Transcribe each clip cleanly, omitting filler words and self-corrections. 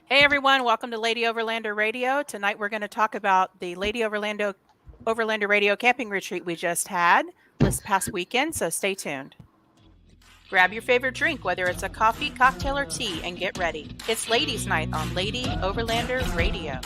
Hey everyone, welcome to Lady Overlander Radio. Tonight we're going to talk about the Overlander Radio camping retreat we just had this past weekend, so stay tuned. Grab your favorite drink, whether it's a coffee, cocktail, or tea, and get ready. It's Ladies Night on Lady Overlander Radio.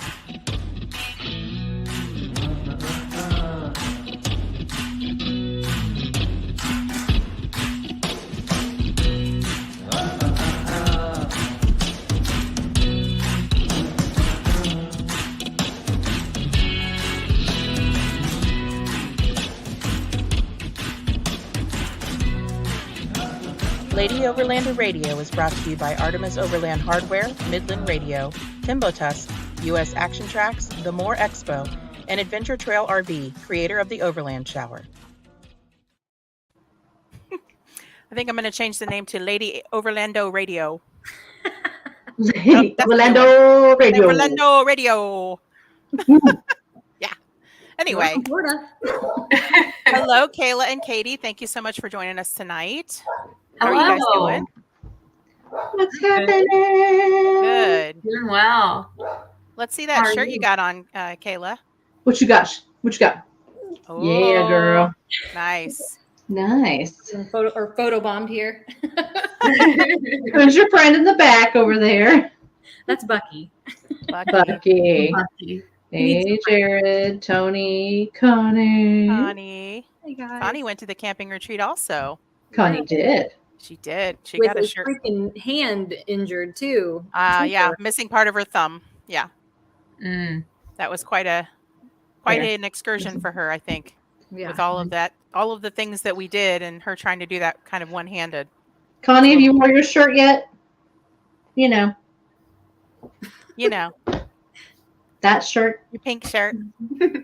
Lady Overlander Radio is brought to you by Artemis Overland Hardware, Midland Radio, Timbotusk, U.S. Action Tracks, The Moore Expo, and Adventure Trail RV, creator of the Overland Shower. I think I'm going to change the name to Lady Overlando Radio. Overlando Radio. Overlando Radio. Yeah. Anyway. Hello, Kayla and Katie. Thank you so much for joining us tonight. How are you guys doing? What's happening? Good. Doing well. Let's see that shirt you got on, Kayla. What you got? Oh, yeah, girl. Nice. Nice. Photo bombed here. Who's your friend in the back over there? That's Bucky. Bucky. Hey, Jared, Tony, Connie. Hey guys. Connie went to the camping retreat also. Connie did. She did. She With got a shirt. Freaking hand injured too. Yeah, missing part of her thumb. Yeah. That was quite an excursion for her, I think. Yeah. With all of the things that we did, and her trying to do that kind of one-handed. Connie, have you worn your shirt yet? You know. That shirt. Your pink shirt.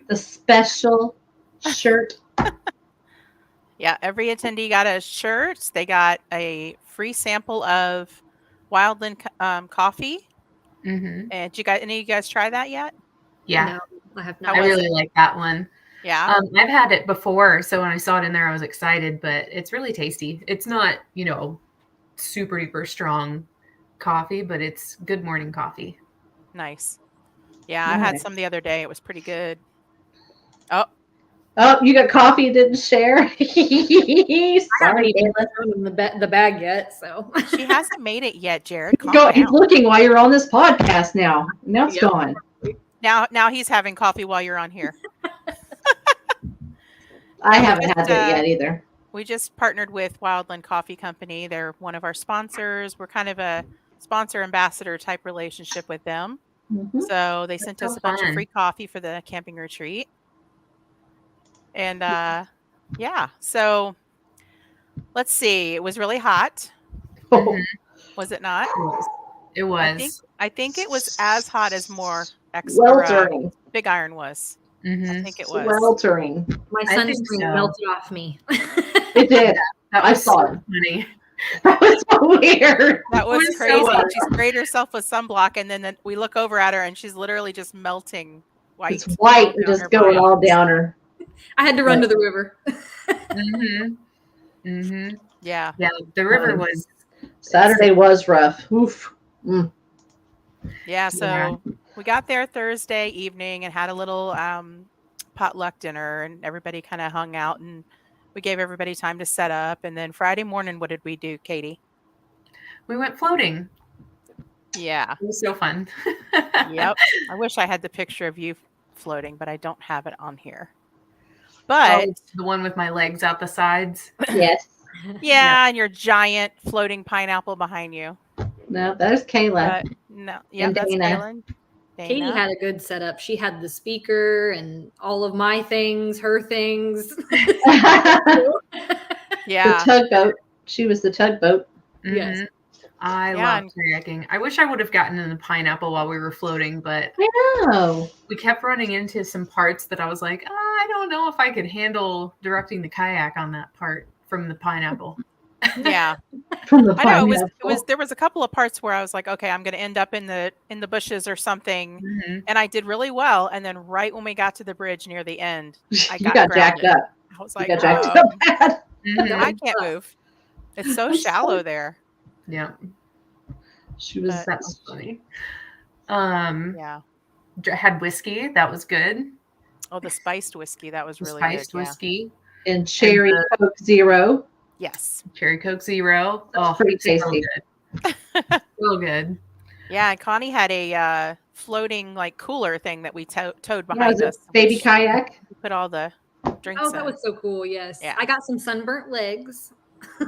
The special shirt. Yeah, every attendee got a shirt. They got a free sample of Wildland coffee. Mm-hmm. And did any of you guys try that yet? Yeah. No, I have not. I really like that one. Yeah. I've had it before, so when I saw it in there, I was excited, but it's really tasty. It's not, super duper strong coffee, but it's good morning coffee. Nice. Yeah, I had some the other day. It was pretty good. Oh, you got coffee you didn't share? Sorry, Kayla. The bag yet, so. She hasn't made it yet, Jared. He's looking while you're on this podcast now. Now it's gone. Now he's having coffee while you're on here. I haven't had that yet either. We just partnered with Wildland Coffee Company. They're one of our sponsors. We're kind of a sponsor ambassador type relationship with them. Mm-hmm. So they sent us a bunch of free coffee for the camping retreat. And so let's see. It was really hot. Oh. Was it not? It was. I think it was as hot as Big Iron was. Mm-hmm. I think it was. Sweltering. My sunscreen melted off me. It did. I saw it. Funny. That was so weird. That was crazy. So she sprayed herself with sunblock, and then we look over at her, and she's literally just melting white. It's white and just going all down her. I had to run to the river. Mm-hmm. Mm-hmm. Yeah. Yeah. The river was. Saturday was rough. Oof. Mm. Yeah. So we got there Thursday evening and had a little potluck dinner, and everybody kind of hung out, and we gave everybody time to set up. And then Friday morning, what did we do, Katie? We went floating. Yeah. It was so fun. Yep. I wish I had the picture of you floating, but I don't have it on here. But the one with my legs out the sides. Yes. Yeah, and your giant floating pineapple behind you. No, there's Kayla. No, yeah, that's Kayla. Katie had a good setup. She had the speaker and all of my things, her things. Yeah. The tugboat. She was the tugboat. Mm-hmm. Yes. I love kayaking. I wish I would have gotten in the pineapple while we were floating, but I know. We kept running into some parts that I was like, I don't know if I could handle directing the kayak on that part from the pineapple. Yeah. From the pineapple. I know it was there was a couple of parts where I was like, okay, I'm going to end up in the bushes or something. Mm-hmm. And I did really well. And then right when we got to the bridge near the end, I got jacked up. I was like, you got jacked up bad. Mm-hmm. I can't move. It's so shallow there. Yeah. She was that was funny. Yeah. Had whiskey. That was good. Oh, the spiced whiskey. That was The really spiced good. Yeah. whiskey. And cherry Coke Zero. Yes. Cherry Coke Zero. That's pretty tasty. So good. Real good. Yeah, and Connie had a floating like cooler thing that we towed Yeah, behind was it us. baby which kayak? we put all the drinks Oh, that in. was so cool. Yes. Yeah. I got some sunburnt legs.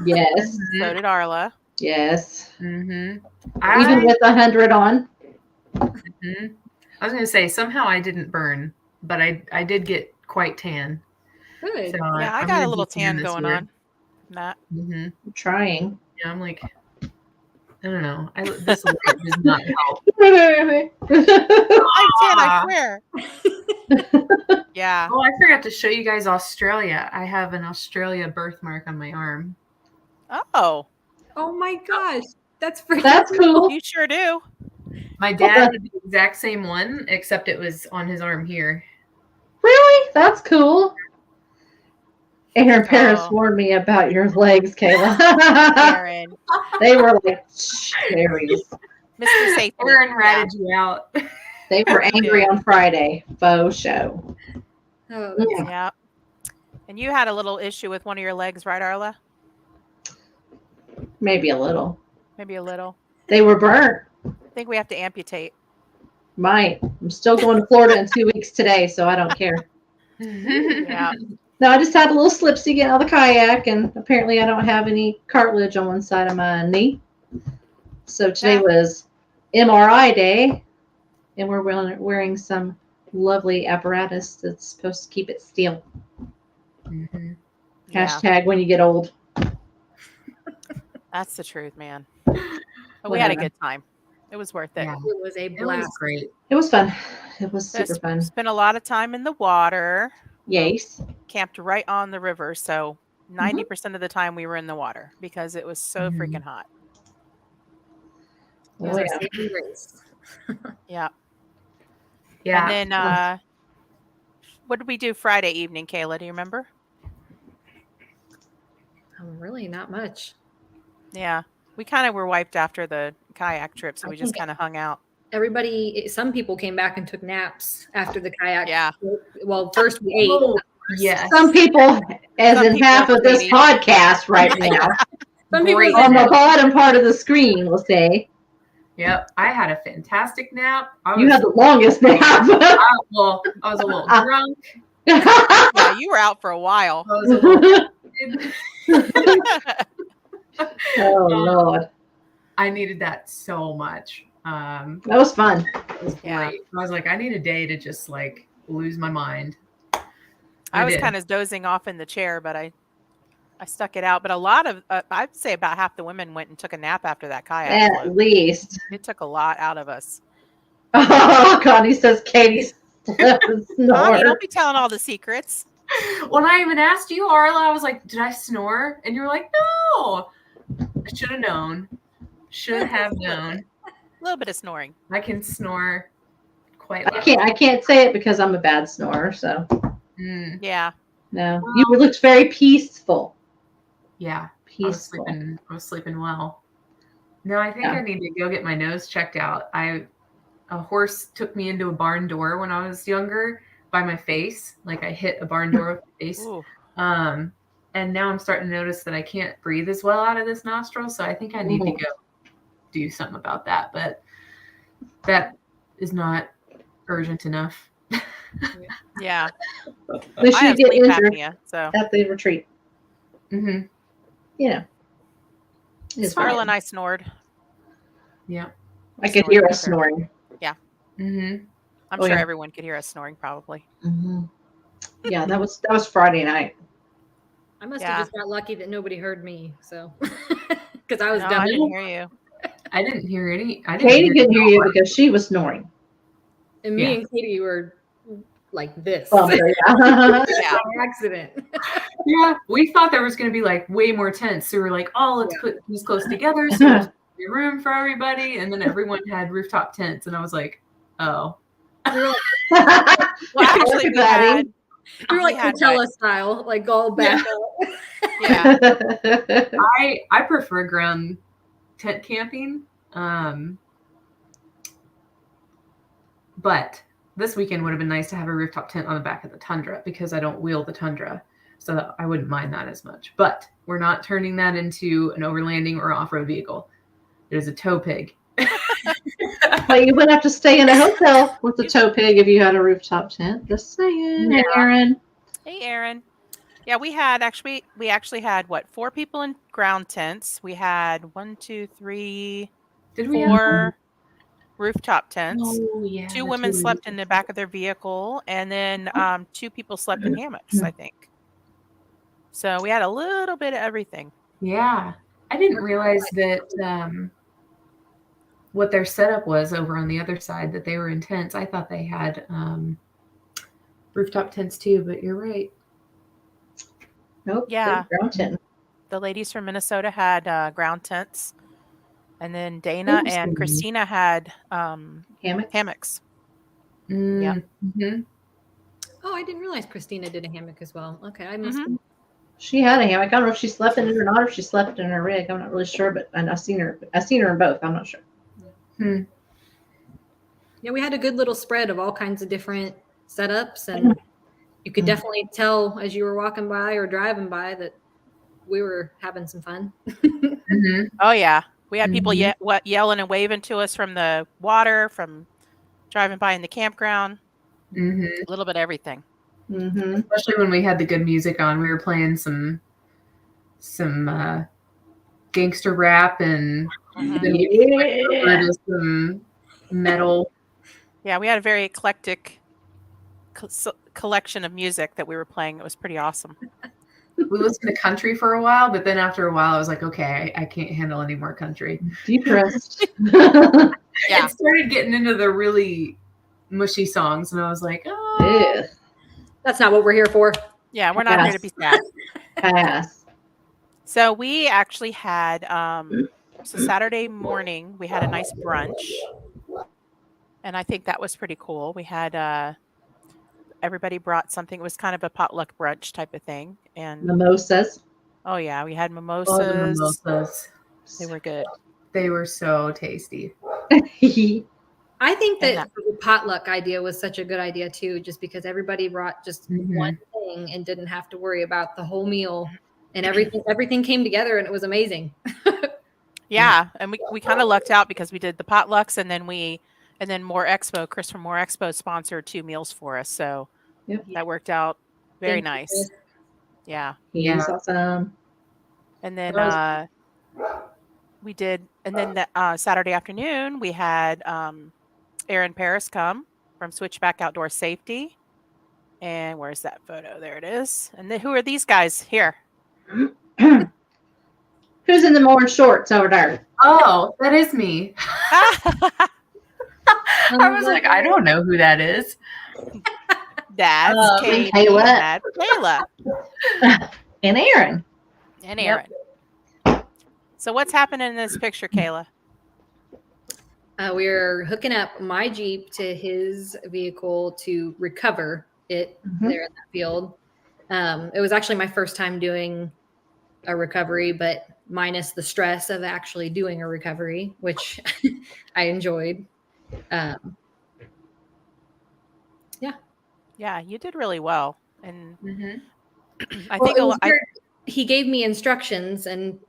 Yes. So did Arla. Yes. Mm-hmm. Even with 100 on. Mm-hmm. I was going to say, somehow I didn't burn, but I did get quite tan. Good. So Yeah, I I'm got a gonna little do tan tan this going year. on. Not. Mm-hmm. I'm trying. Yeah, I'm like, I don't know. This light does not help. I'm tan, I swear. Yeah. Oh, I forgot to show you guys Australia. I have an Australia birthmark on my arm. Oh, Oh my gosh. That's freaking That's cool. you sure do. My dad had the exact same one, except it was on his arm here. Really? That's cool. Aaron Paris Oh. warned me about your legs, Kayla. Aaron. They were like cherries. Mr. Safety. Aaron ratted you out. They were He angry did. on Friday. Faux show. Oh, that's Yeah. And you had a little issue with one of your legs, right, Arla? Maybe a little. Maybe a little. They were burnt. I think we have to amputate. Might. I'm still going to Florida in 2 weeks today, so I don't care. Yeah. No, I just had a little slipsy getting out of the kayak, and apparently I don't have any cartilage on one side of my knee. So today Yeah. was MRI day, and we're wearing some lovely apparatus that's supposed to keep it still. Mm-hmm. Yeah. Hashtag when you get old. That's the truth, man. But we had a good time. It was worth it. Yeah. it was a It was blast. great. It was fun. It was super Just fun. spent a lot of time in the water. Yes. Camped right on the river, so 90% of the time we were in the water because it was so Mhm. freaking hot. It was Oh, our yeah. saving grace. Yeah. Yeah. And then what did we do Friday evening, Kayla? Do you remember? Really not much. Yeah. We kind of were wiped after the kayak trip, so we just kind of hung out. Some people came back and took naps after the kayak. Yeah. Well, first we ate. Oh, yes. Some people, as Some in people half of this maybe. podcast right now, Some people Great. on the bottom part of the screen, we'll say. Yep. I had a fantastic nap. You had the longest nap. I was a little drunk. Yeah, you were out for a while. I was a little Oh, Lord. I needed that so much. That was fun. It was Yeah. great. I was like, I need a day to just like lose my mind. I was did. kind of dozing off in the chair, but I stuck it out. But a lot of, I'd say about half the women went and took a nap after that kayak At float. least. It took a lot out of us. Oh, Connie says Katie Connie, snore. don't be telling all the secrets. When I even asked you, Arla, I was like, did I snore? And you were like, no. I should have known. Should have known. A little bit of snoring. I can snore quite loud. I can't say it because I'm a bad snorer, so Mm, Yeah. no. You looked very peaceful. yeah. Peaceful. I was sleeping well. No, I think Yeah. I need to go get my nose checked out. A horse took me into a barn door when I was younger by my face. Like I hit a barn door with my face. Ooh. And now I'm starting to notice that I can't breathe as well out of this nostril. So I think I need to go do something about that. But that is not urgent enough. Yeah. At least I you have get sleep injured apnea, so at the retreat. Mm-hmm. You know. It's fine. Arla and I snored. Yeah. I could Snoring hear with us her. snoring. Mm-hmm. I'm Oh, sure yeah. everyone could hear us snoring probably. Mm-hmm. Yeah, that was Friday night. I must Yeah. have just got lucky that nobody heard me. So, because I was No, done. I didn't hear you. I didn't hear any. Katie couldn't hear you because she was snoring. And me Yeah. and Katie were like this Bummer, yeah. Yeah. by accident. Yeah, we thought there was going to be like way more tents. So we were like, oh, let's Yeah. put these close together so there's room for everybody. And then everyone had rooftop tents. And I was like, oh. We were like, Well, actually, Everybody. we had Coachella what? style, like all back up. Yeah. I prefer ground tent camping. But this weekend would have been nice to have a rooftop tent on the back of the Tundra because I don't wheel the Tundra. So I wouldn't mind that as much. But we're not turning that into an overlanding or off-road vehicle. It is a tow pig. But you wouldn't have to stay in a hotel with the tow pig if you had a rooftop tent. Just saying. Yeah. Aaron. Hey, Aaron. Yeah, we actually had what, 4 people in ground tents. We had 1, 2, 3, Did we 4 rooftop tents. Oh, yeah. 2 women slept in the back of their vehicle, and then 2 people slept in hammocks, I think. So we had a little bit of everything. Yeah. I didn't realize that what their setup was over on the other side, that they were in tents. I thought they had rooftop tents too, but you're right. Nope. Yeah. Ground tent. The ladies from Minnesota had ground tents, and then Dana and Christina had hammocks. Yeah. Mm-hmm. Oh, I didn't realize Christina did a hammock as well. Okay, I must. She had a hammock. I don't know if she slept in it or not, or if she slept in her rig. I'm not really sure, but I've seen her in both. I'm not sure. Yeah, we had a good little spread of all kinds of different setups, and you could definitely tell as you were walking by or driving by that we were having some fun. Oh yeah, we had people yelling and waving to us from the water, from driving by in the campground. A little bit of everything. Especially when we had the good music on. We were playing some gangster rap and some metal. Yeah, we had a very eclectic collection of music that we were playing. It was pretty awesome. We listened to country for a while, but then after a while I was like, okay, I can't handle any more country. Depressed. Yeah. It started getting into the really mushy songs, and I was like, oh. Ew. That's not what we're here for. Yeah, we're not here to be sad. Pass. So we actually had so Saturday morning we had a nice brunch, and I think that was pretty cool. We had everybody brought something. It was kind of a potluck brunch type of thing, and Mimosas. oh yeah, we had mimosas. Oh, the mimosas. They were good. They were so tasty. I think that the potluck idea was such a good idea too, just because everybody brought just one thing and didn't have to worry about the whole meal, and everything came together, and it was amazing. Yeah, and we kind of lucked out because we did the potlucks, and then More Expo, Chris from More Expo sponsored 2 meals for us, so that worked out very nice. Yeah, He's awesome. and then we did, and then that Saturday afternoon we had Aaron Paris come from Switchback Outdoor Safety. And where's that photo? There it is. And then who are these guys here? Who's in the orange shorts over there? Oh, that is me. I was like, I don't know who that is. That's Kayla. That's Kayla. And Aaron. And Aaron. So what's happening in this picture, Kayla? We're hooking up my Jeep to his vehicle to recover it there in that field. It was actually my first time doing a recovery, but minus the stress of actually doing a recovery, which I enjoyed. Yeah, you did really well. And I Well, think he gave me instructions, and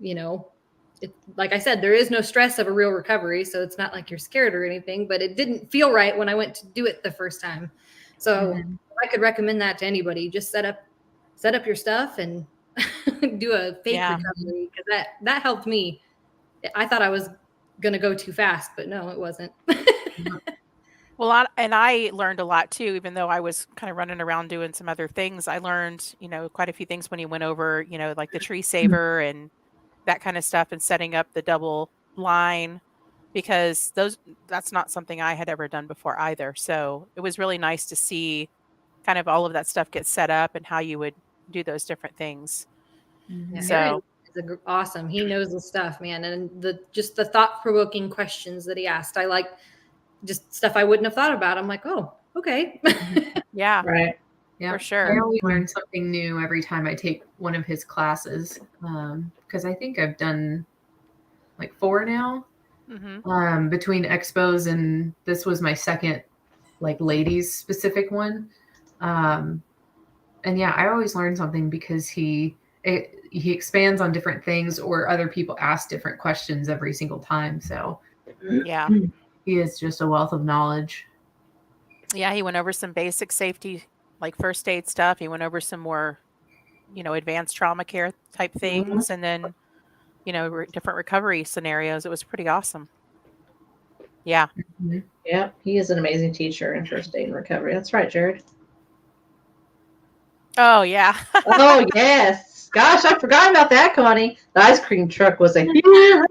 like I said, there is no stress of a real recovery, so it's not like you're scared or anything, but it didn't feel right when I went to do it the first time. So I could recommend that to anybody. Just set up your stuff and do a fake recovery, because that helped me. I thought I was going to go too fast, but no, it wasn't. Well, I learned a lot too, even though I was kind of running around doing some other things. I learned, quite a few things when he went over, like the tree saver and that kind of stuff, and setting up the double line, because that's not something I had ever done before either. So it was really nice to see kind of all of that stuff get set up and how you would do those different things. Yeah, so awesome. He knows the stuff, man. And the thought-provoking questions that he asked, I like just stuff I wouldn't have thought about. I'm like, oh, okay. Yeah. Right. Yeah, for sure. I always learn something new every time I take one of his classes, because I think I've done like 4 now, between expos, and this was my second like ladies specific one. And yeah, I always learn something because he expands on different things, or other people ask different questions every single time. So Yeah. he is just a wealth of knowledge. Yeah, he went over some basic safety, like first aid stuff. He went over some more, advanced trauma care type things, and then, different recovery scenarios. It was pretty awesome. Yeah. Mhm. Yeah, he is an amazing teacher in first aid and recovery. That's right, Jared. Oh, yeah. Oh, yes. Gosh, I forgot about that, Connie. The ice cream truck was a hero.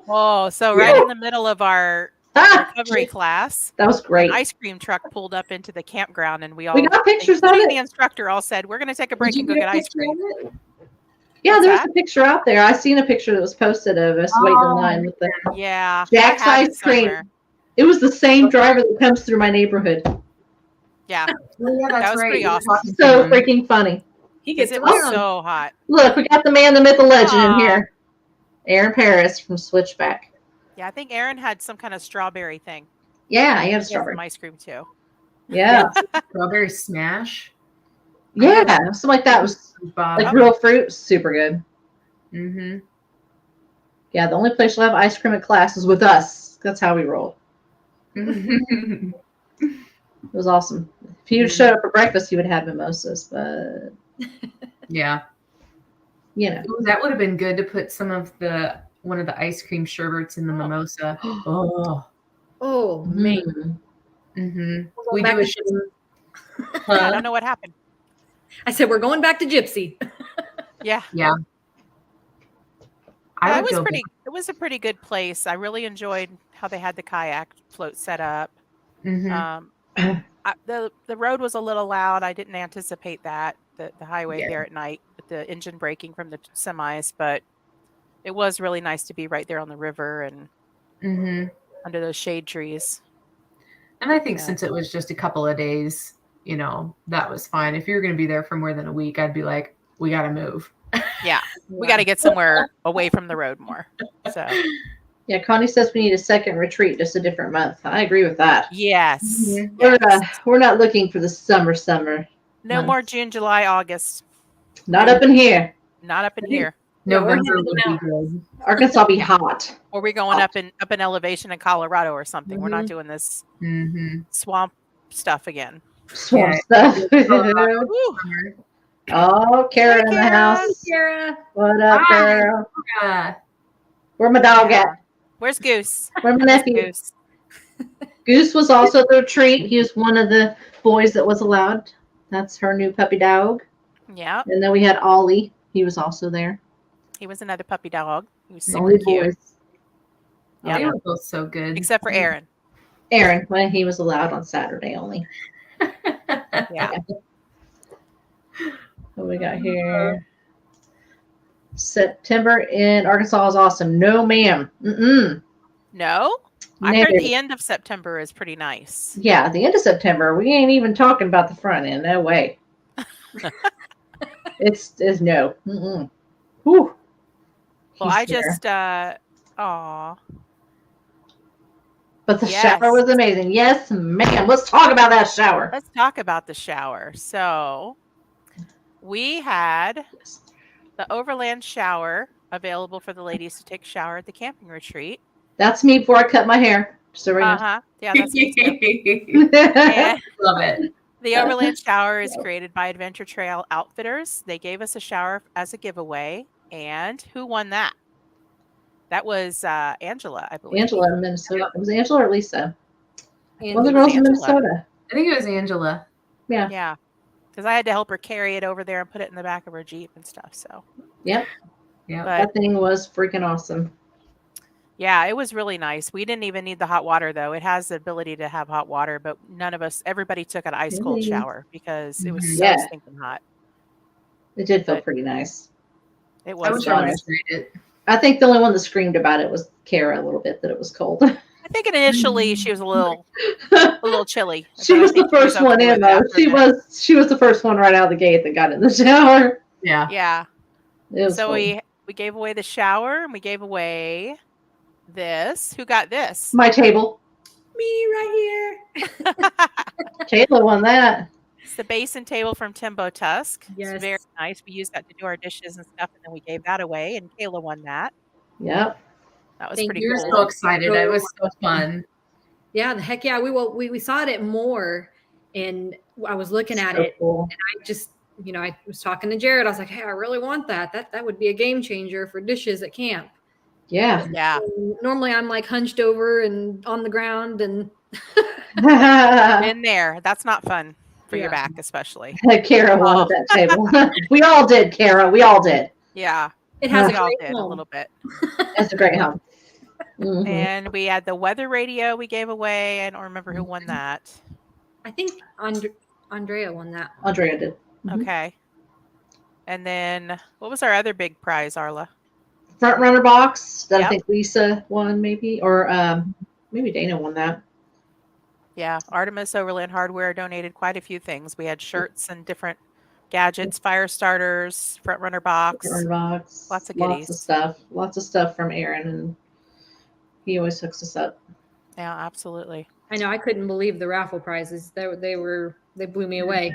Oh, so right in the middle of our recovery class, That was great. an ice cream truck pulled up into the campground, and we got pictures of including the it. instructor, all said, "We're going to take a break and go get ice cream." Yeah, What's there's that? a picture out there. I seen a picture that was posted of us waiting in line with the Yeah. Jack's I have it ice cream. somewhere. It was the same driver that comes through my neighborhood. Yeah. Oh, yeah, that's That was right. pretty You were awesome. talking to So him. freaking funny. He Because gets it was around. so hot. Look, we got the man, the myth, the legend in Aw. here. Aaron Paris from Switchback. Yeah, I think Aaron had some kind of strawberry thing. Yeah, he had a He had strawberry. some ice cream too. Yeah. Strawberry smash. Yeah, something like that. Was Bob. like real fruit. Super good. Mm-hmm. Yeah, the only place you'll have ice cream at class is with us. That's how we roll. Mm-hmm. It was awesome. If you showed up for breakfast, you would have mimosas, but Yeah. Ooh, that would have been good to put one of the ice cream sherbets in the mimosa. Oh. Oh man. Mm-hmm. We're We going do a back to Yeah, I don't know what happened. I said we're going back to Gypsy. Yeah. Yeah. Yeah, it was a pretty good place. I really enjoyed how they had the kayak float set up. Mm-hmm. The road was a little loud. I didn't anticipate that, the highway there at night with the engine braking from the semis, but it was really nice to be right there on the river and under those shade trees. And I think since it was just a couple of days, that was fine. If you're going to be there for more than a week, I'd be like, we got to move. Yeah. We got to get somewhere away from the road more. So yeah, Connie says we need a second retreat, just a different month. I agree with that. yes. We're not looking for the summer. No months. more June, July, August. Not up in here. Not up in here. November would be good. Arkansas be hot. Or we're going up in elevation in Colorado or something. We're not doing this swamp stuff again. Swamp stuff. Woo. Oh, Kara in the house. Kara. What up, girl? Where my dog at? Where's Goose? Where's my nephew? Goose. Goose was also the retreat. He was one of the boys that was allowed. That's her new puppy dog. Yeah. And then we had Ollie. He was also there. He was another puppy dog. He was super Only cute. boys. They were both so good. Except for Aaron. Aaron, when he was allowed on Saturday only. Yeah. What we got here? September in Arkansas is awesome. No, ma'am. Mm-mm. No? I heard the end of September is pretty nice. Yeah, the end of September. We ain't even talking about the front end. No way. it's no. Mm-mm. Whew. Well, I just, aw. But the shower was amazing. Yes, ma'am. Let's talk about that shower. Let's talk about the shower. So we had the Overland shower available for the ladies to take a shower at the camping retreat. That's me before I cut my hair. Yeah, that's me too. Love it. The Overland shower is created by Adventure Trail Outfitters. They gave us a shower as a giveaway. And who won that? That was Angela, I believe. Angela in Minnesota. Was it Angela or Lisa? One of the It was girls in Angela. Minnesota. I think it was Angela. Yeah. Yeah. Because I had to help her carry it over there and put it in the back of her Jeep and stuff. So. Yep. Yeah. That thing was freaking awesome. Yeah, it was really nice. We didn't even need the hot water, though. It has the ability to have hot water, but everybody took an ice cold shower because it was so stinking hot. It did feel pretty nice. It was. I think the only one that screamed about it was Kara a little bit that it was cold. I think initially she was a little chilly. She was the first one in though. She was the first one right out of the gate that got in the shower. Yeah. Yeah. So we gave away the shower and we gave away this. Who got this? My table. me right here. Kayla won that. It's the basin table from Timbo Tusk. Yes. It's very nice. We used that to do our dishes and stuff, and then we gave that away, and Kayla won that. Yep. That was Thank pretty You were cool. so excited. It was so fun. Yeah, the heck yeah. We saw it at More, and I was looking at So it. cool. I just, I was talking to Jared. I was like, hey, I really want that. That would be a game changer for dishes at camp. Yeah. Yeah. And normally I'm like hunched over and on the ground and In there. That's not fun for your Yeah. back, especially. Kara won at that table. We all did, Kara. We all did. Yeah. it has We a all great did a home. little bit. That's a great home. Mhm. And we had the weather radio we gave away. I don't remember who won that. I think Andrea won that. Andrea did. Mhm. Okay. And then what was our other big prize, Arla? Front runner box that I Yep. think Lisa won, maybe, or maybe Dana won that. Yeah. Artemis Overland Hardware donated quite a few things. We had shirts and different gadgets, fire starters, front runner box. Front runner box. Lots of Lots goodies. of stuff. Lots of stuff from Aaron, and he always hooks us up. Yeah, absolutely. I know I couldn't believe the raffle prizes. They blew me away.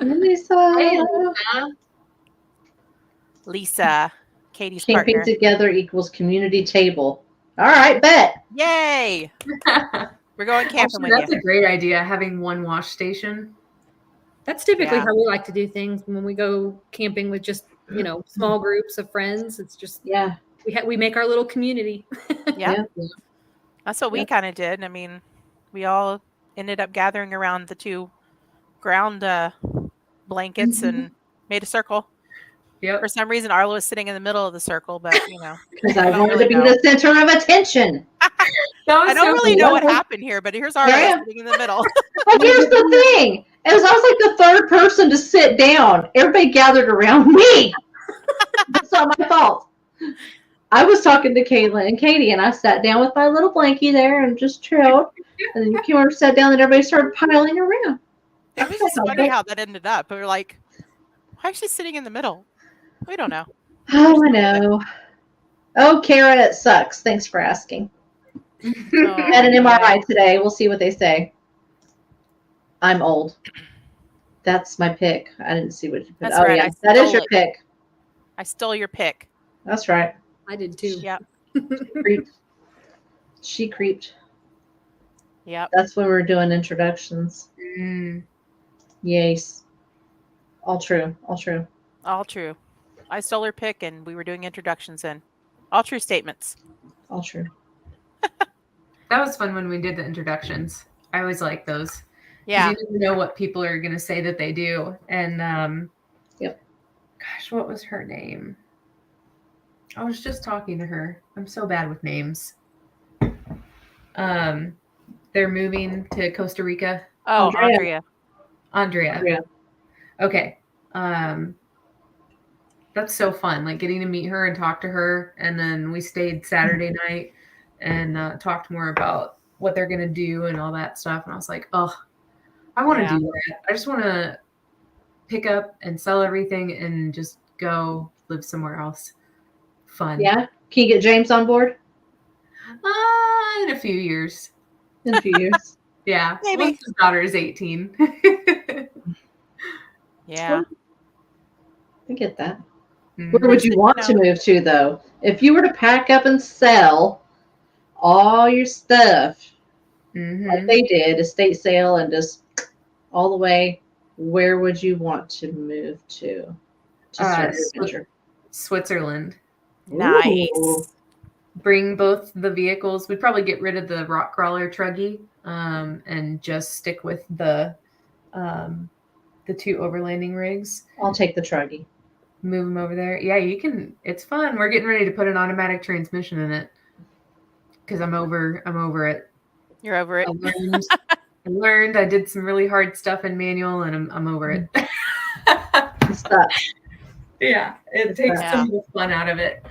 Lisa. Lisa, Katie's Camping partner. together equals community table. All right, bet. Yay! We're going camping with That's you. a great idea, having one wash station. That's typically Yeah. how we like to do things when we go camping with just, small groups of friends. It's just Yeah. we make our little community. Yeah. Yeah. That's what we kind of did. I mean, we all ended up gathering around the two ground blankets and made a circle. Yep. For some reason, Arla was sitting in the middle of the circle, but Because I I don't wanted really to be know. the center of attention. That was I don't so really cool. know what happened here, but here's Arla Yeah. sitting in the middle. But here's the thing. As I was like the third person to sit down, everybody gathered around me. That's not my fault. I was talking to Kayla and Katie, and I sat down with my little blankie there and just chilled. And then you came over, sat down, and everybody started piling around. It was just funny how that ended up. We were like, why is she sitting in the middle? We don't know. Oh, I know. Oh, Kara, it sucks. Thanks for asking. I had an MRI today. We'll see what they say. I'm old. That's my pick. I didn't see what you put. That's Oh, right. yeah. I That is stole your it. pick. I stole your pick. That's right. I did too. Yep. Creeped. She creeped. Yep. That's when we were doing introductions. Mm. Yes. All true. All true. All true. I stole her pick and we were doing introductions in. All true statements. All true. That was fun when we did the introductions. I always like those. 'Cause Yeah. You never know what people are going to say that they do. And, Yep. Gosh, what was her name? I was just talking to her. I'm so bad with names. They're moving to Costa Rica. Oh, Andrea. Andrea. Andrea. Okay. That's so fun, like getting to meet her and talk to her. And then we stayed Saturday night and talked more about what they're going to do and all that stuff. And I was like, oh, I want to do that. I just want to pick up and sell everything and just go live somewhere else. Fun. Yeah. Can you get James on board In a few years. in a few years? Yeah. Maybe. Once his daughter is 18. Yeah. I get that. Mhm. Where would you want to move to, though? If you were to pack up and sell all your stuff like they did, estate sale, and just all the way, where would you want to move to start your adventure? Switzerland. Nice. Ooh. Bring both the vehicles. We'd probably get rid of the rock crawler truggy and just stick with the two overlanding rigs. I'll take the truggy. Move them over there. Yeah, you can. It's fun. We're getting ready to put an automatic transmission in it because I'm over it. You're over it. I learned. I did some really hard stuff in manual, and I'm over it. Stop. Yeah, it takes Yeah. some of the fun out of it.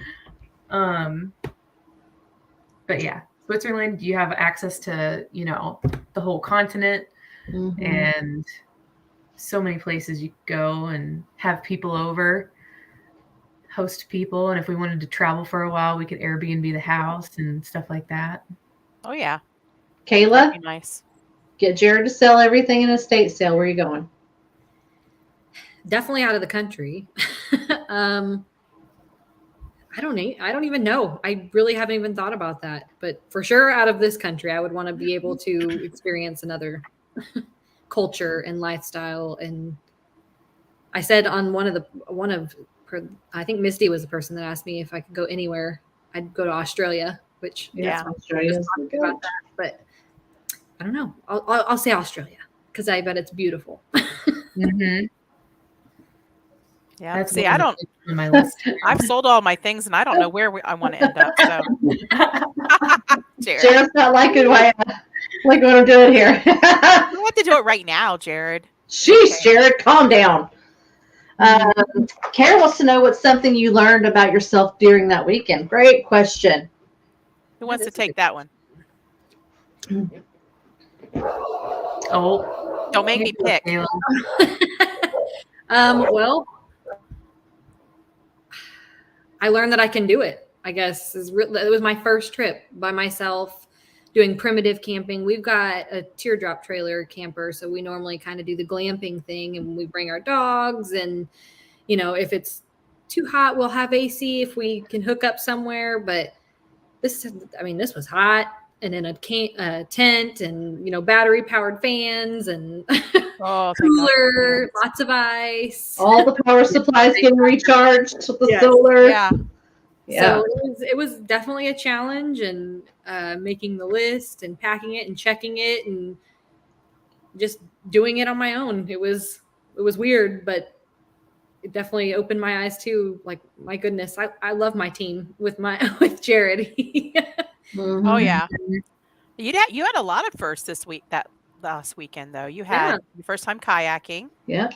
But yeah, Switzerland, you have access to, the whole continent Mhm. and so many places you could go and have people over, host people. And if we wanted to travel for a while, we could Airbnb the house and stuff like that. Oh, yeah. Kayla, That'd be nice. get Jared to sell everything in a estate sale. Where are you going? Definitely out of the country. I don't even know. I really haven't even thought about that. But for sure, out of this country, I would want to be able to experience another culture and lifestyle. And I said on I think Misti was the person that asked me if I could go anywhere. I'd go to Australia, which Yeah. Australia's good. about that, but I don't know. I'll say Australia because I bet it's beautiful. Mm-hmm. Yeah. That's See, one I of the don't. things on my list. I've sold all my things, and I don't know where I want to end up. So, Jared, Jared's not liking what I'm doing here. you have to do it right now, Jared. Sheesh, Jared, calm down. Karen wants to know what's something you learned about yourself during that weekend. Great question. Who wants to take that one? Oh, Don't make me pick. Well, I learned that I can do it, I guess. It was my first trip by myself doing primitive camping. We've got a teardrop trailer camper, so we normally kind of do the glamping thing, and we bring our dogs, and if it's too hot, we'll have AC if we can hook up somewhere. But this was hot, and in a tent, and battery powered fans and cooler, lots of ice. All the power supplies getting recharged with the solar. Yeah. So it was definitely a challenge, and making the list and packing it and checking it and just doing it on my own. It was weird, but it definitely opened my eyes too. Like, my goodness, I love my team with Jared. Mm-hmm. Oh yeah. You had a lot of firsts that last weekend though. You had your first time kayaking. Yeah.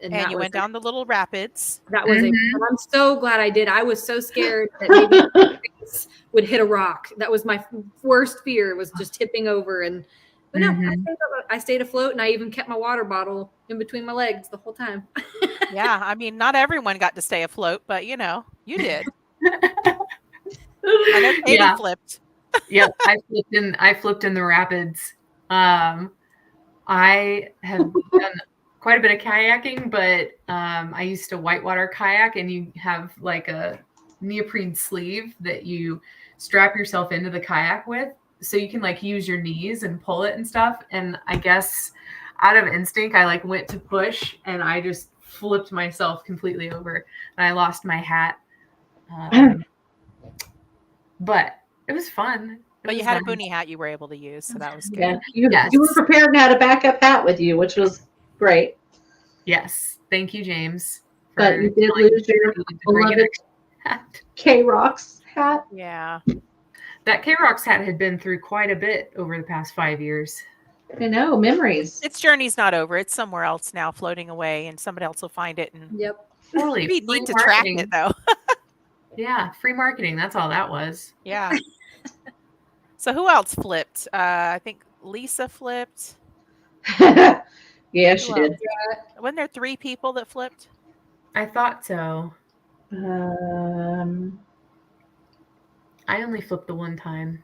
And you went down the little rapids. That was I'm so glad I did. I was so scared that maybe my face would hit a rock. That was my worst fear, was just tipping over. But no, I stayed afloat, and I even kept my water bottle in between my legs the whole time. Yeah, I mean, not everyone got to stay afloat, but you did. I know Katie flipped. Yeah, I flipped in the rapids. I have done quite a bit of kayaking, but I used to whitewater kayak, and you have like a neoprene sleeve that you strap yourself into the kayak with, so you can like use your knees and pull it and stuff. And I guess out of instinct, I like went to push, and I just flipped myself completely over, and I lost my hat. But it was fun. But you had a boonie hat you were able to use, so that was good. Yeah, you were prepared and had a backup hat with you, which was great. Yes, thank you, James. But you did lose your beloved K-Rocks hat. Yeah. That K-Rocks hat had been through quite a bit over the past 5 years. I know, memories. Its journey's not over. It's somewhere else now, floating away, and somebody else will find it. And Totally. we need to track it, though. Yeah, free marketing. That's all that was. Yeah. So who else flipped? I think Lisa flipped. Yeah, she did. Wasn't there 3 people that flipped? I thought so. I only flipped the one time.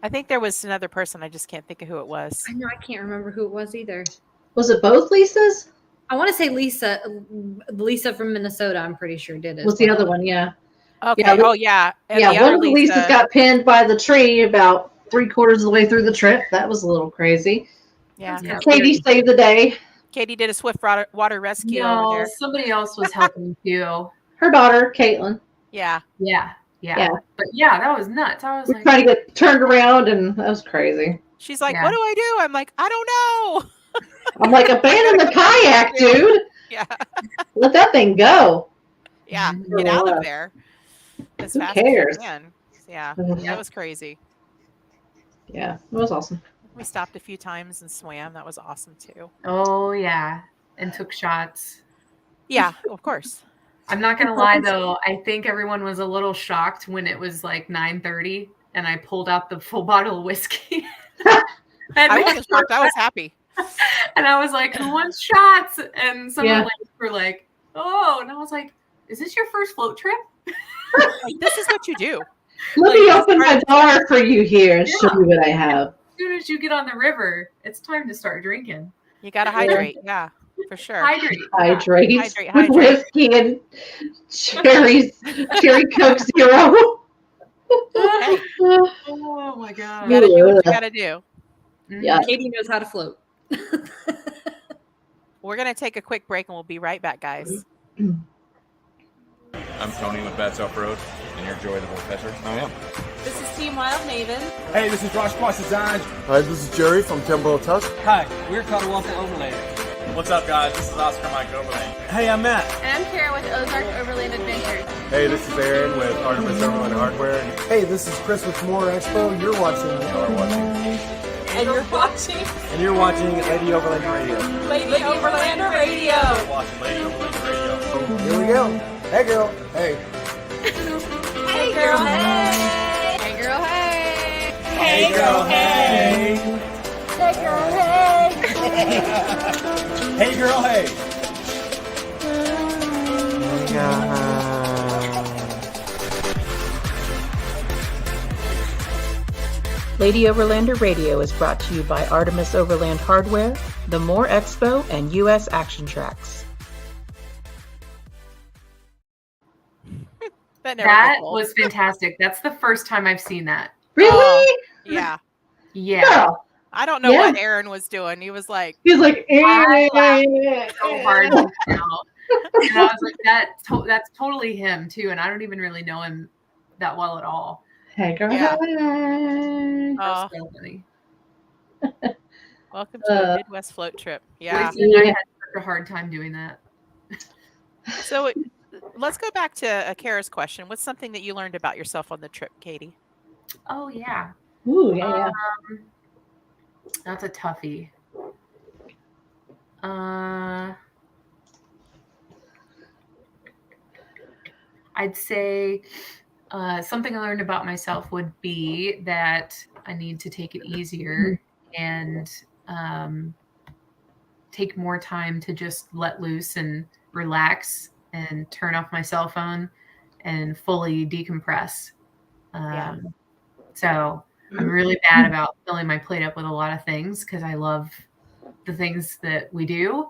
I think there was another person. I just can't think of who it was. I know, I can't remember who it was either. Was it both Lisas? I want to say Lisa from Minnesota, I'm pretty sure did it. Was the other one, yeah. Okay. Yeah, oh, yeah. And yeah, one of the Lisas got pinned by the tree about 3/4 of the way through the trip. That was a little crazy. Yeah. Katie saved the day. Katie did a swift water rescue No, over there. somebody else was helping too. Her daughter, Caitlin. Yeah. But yeah, that was nuts. I was like, trying to get turned around, and that was crazy. She's like, what do I do? I'm like, I don't know. I'm like, abandon the kayak, dude. Yeah. Let that thing go. Yeah. Get out of there. As fast as you can. Yeah. That was crazy. Yeah. It was awesome. We stopped a few times and swam. That was awesome too. Oh yeah. And took shots. Yeah, of course. I'm not gonna lie though, I think everyone was a little shocked when it was like 9:30 and I pulled out the full bottle of whiskey. I wasn't shocked. I was happy. And I was like, who wants shots? And some of the ladies were like, oh, and I was like, is this your first float trip? Like, this is what you do. Let me open my bar for you here and show you what I have. As soon as you get on the river, it's time to start drinking. You got to hydrate. Yeah, for sure. Hydrate. Hydrate. With whiskey and cherry Coke Zero. Hey. Oh my God. You got to do what you got to do. Yeah. Katie knows how to float. We're going to take a quick break and we'll be right back, guys. I'm Tony with Bats Off Road, and you're Joy the Bullfisher. I am. This is Team Wild Maven. Hey, this is Josh Cross Design. Hi, this is Jerry from Timberwolf Tusk. Hi, we're Colorado Overlander. What's up, guys? This is Oscar Mike Overland. Hey, I'm Matt. And I'm Kara with Ozark Overland Adventures. Hey, this is Aaron with Artemis Overland Hardware. Hey, this is Chris with More Expo. You're watching. And you're watching. And you're watching Lady Overland Radio. Lady Overlander Radio. You're watching Lady Overland Radio. Here we go. Hey, girl. Hey. Hey, girl, hey. Hey, girl, hey. Hey, girl, hey. Hey, girl, hey. Hey, girl, hey. Lady Overlander Radio is brought to you by Artemis Overland Hardware, the More Expo, and U.S. Action Tracks. That was fantastic. That's the first time I've seen that. Really? Yeah. Yeah. Girl. I don't know what Aaron was doing. He was like, He's like, so hard now. And I was like, that's totally him too. And I don't even really know him that well at all. Hey, girl. Yeah. Hey. That's so funny. Welcome to a Midwest float trip. Yeah. I had such a hard time doing that. So let's go back to Kara's question. What's something that you learned about yourself on the trip, Katie? Oh, yeah. Ooh, yeah. That's a toughie. I'd say something I learned about myself would be that I need to take it easier and take more time to just let loose and relax and turn off my cell phone and fully decompress. So I'm really bad about filling my plate up with a lot of things because I love the things that we do.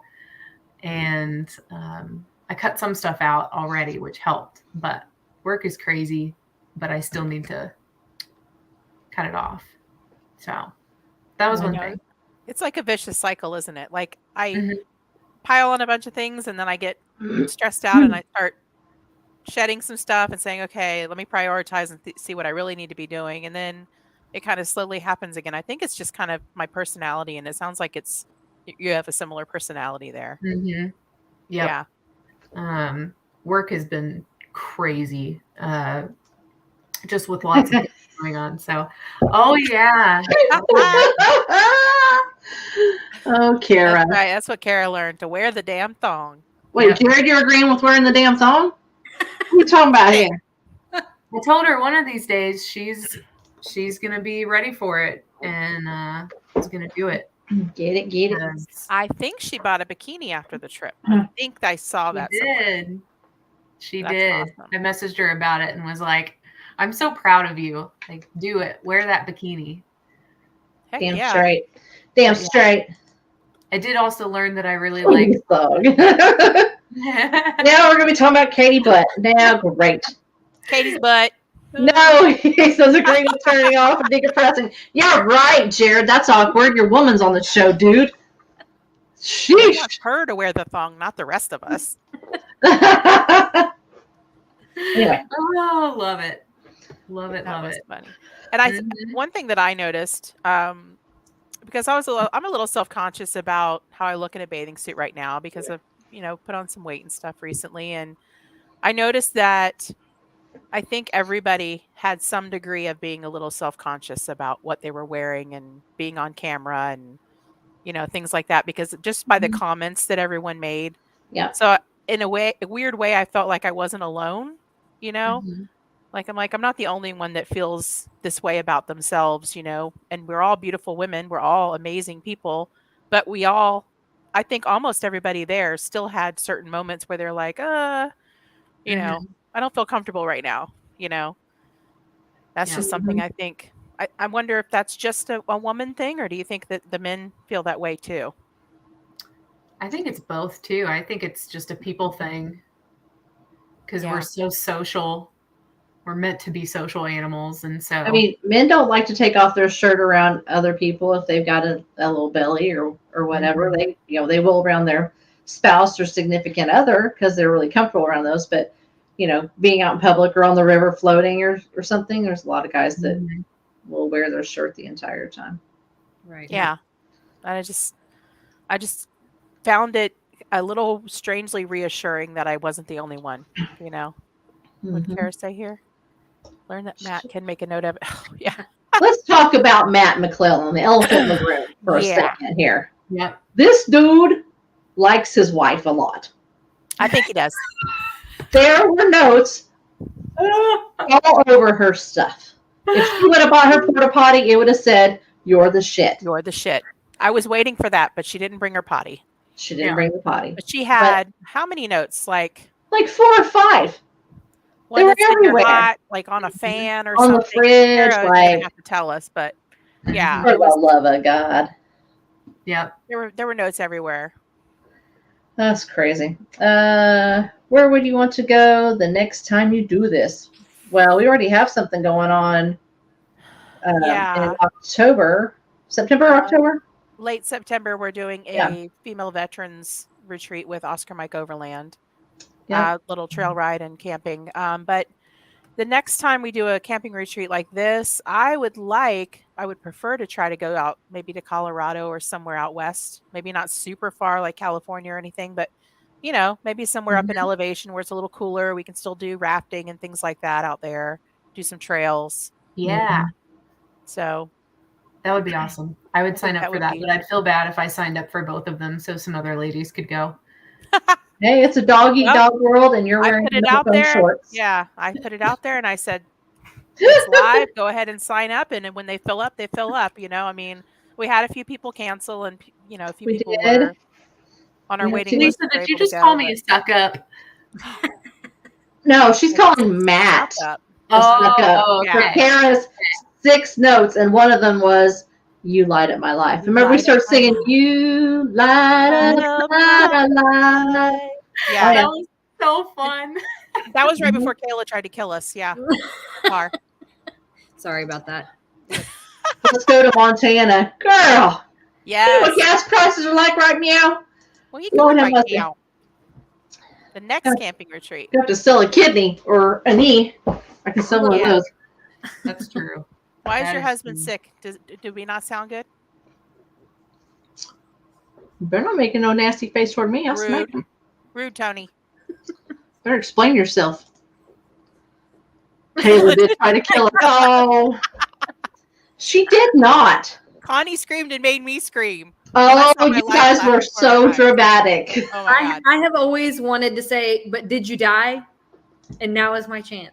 And I cut some stuff out already, which helped. But work is crazy, but I still need to cut it off. So that was one thing. It's like a vicious cycle, isn't it? Like I pile on a bunch of things and then I get stressed out and I start shedding some stuff and saying, okay, let me prioritize and see what I really need to be doing. And then it kind of slowly happens again. I think it's just kind of my personality. And it sounds like you have a similar personality there. Mm-hmm. Yep. Yeah. Work has been crazy. Just with lots of things going on. So, oh yeah. Oh, Kara. That's right. That's what Kara learned, to wear the damn thong. Wait, Jared, you're agreeing with wearing the damn thong? What are you talking about here? I told her one of these days she's gonna be ready for it and is gonna do it. Get it. I think she bought a bikini after the trip. I think I saw that. She That's did. awesome. I messaged her about it and was like, I'm so proud of you. Like, do it. Wear that bikini. Heck Damn yeah. straight. Damn straight. I did also learn that I really like. Now we're going to be talking about Katie Butt. Now, great. Katie's butt. No, he says agreeing with turning off and decompressing. Yeah, right, Jared. That's awkward. Your woman's on the show, dude. I Sheesh. want her to wear the thong, not the rest of us. Anyway. Oh, love it. Love it. That Love was it. funny. And one thing that I noticed, because I'm a little self-conscious about how I look in a bathing suit right now because I've, put on some weight and stuff recently. And I noticed that I think everybody had some degree of being a little self-conscious about what they were wearing and being on camera and, things like that, because just by the comments that everyone made. Yeah. So in a weird way, I felt like I wasn't alone, Like I'm not the only one that feels this way about themselves, and we're all beautiful women. We're all amazing people, but I think almost everybody there still had certain moments where they're like, I don't feel comfortable right now, That's just something I think. I wonder if that's just a woman thing, or do you think that the men feel that way too? I think it's both too. I think it's just a people thing because we're so social. We're meant to be social animals, and so I mean, men don't like to take off their shirt around other people if they've got a little belly or whatever. They they will around their spouse or significant other because they're really comfortable around those. But being out in public or on the river floating or something, there's a lot of guys that will wear their shirt the entire time. Right. Yeah. I just found it a little strangely reassuring that I wasn't the only one. What did Kara say here? Learn that Matt can make a note of it. Oh, yeah. Let's talk about Matt McClellan, the elephant in the room, for a second here. Yep. This dude likes his wife a lot. I think he does. There were notes all over her stuff. If she would have bought her porta potty, it would have said, "You're the shit." You're the shit. I was waiting for that, but she didn't bring her potty. She didn't bring the potty. But she had how many notes? Like 4 or 5. They were everywhere. Hot, like on a fan or on something. the fridge. Sarah didn't have to tell us, but yeah. For the love of God. Yep. There were notes everywhere. That's crazy. Where would you want to go the next time you do this? Well, we already have something going on in October. October? Late September, we're doing a female veterans retreat with Oscar Mike Overland. Little trail ride and camping. But the next time we do a camping retreat like this, I would prefer to try to go out maybe to Colorado or somewhere out west. Maybe not super far like California or anything, but maybe somewhere up in elevation where it's a little cooler. We can still do rafting and things like that out there, do some trails. Yeah. So that would be awesome. I would sign up for that, but I'd feel bad if I signed up for both of them so some other ladies could go. Hey, it's a dog eat dog world, and you're wearing shorts. Yeah, I put it out there, and I said, "It's live. Go ahead and sign up." And when they fill up, they fill up. I mean, we had a few people cancel, and a few people were on our waiting list. Lisa, did you just call me a suck up? No, she's calling Matt. Suck up. For Kara's 6 notes, and one of them was, "You light up my life." Remember, we started singing, "You light up my life." Yeah, that was so fun. That was right before Kayla tried to kill us. Yeah. Sorry about that. Let's go to Montana. Girl. Yeah. You know what gas prices are like right now? Well, you can right now. The next camping retreat. You have to sell a kidney or a knee. I can sell one of those. That's true. Why is your husband sick? Do we not sound good? You better not making no nasty face toward me. I'll smack him. Rude, Tony. Better explain yourself. Kayla did try to kill her. Oh, she did not. Connie screamed and made me scream. Oh, you guys were so dramatic. Oh my God. I have always wanted to say, "But did you die?" And now is my chance.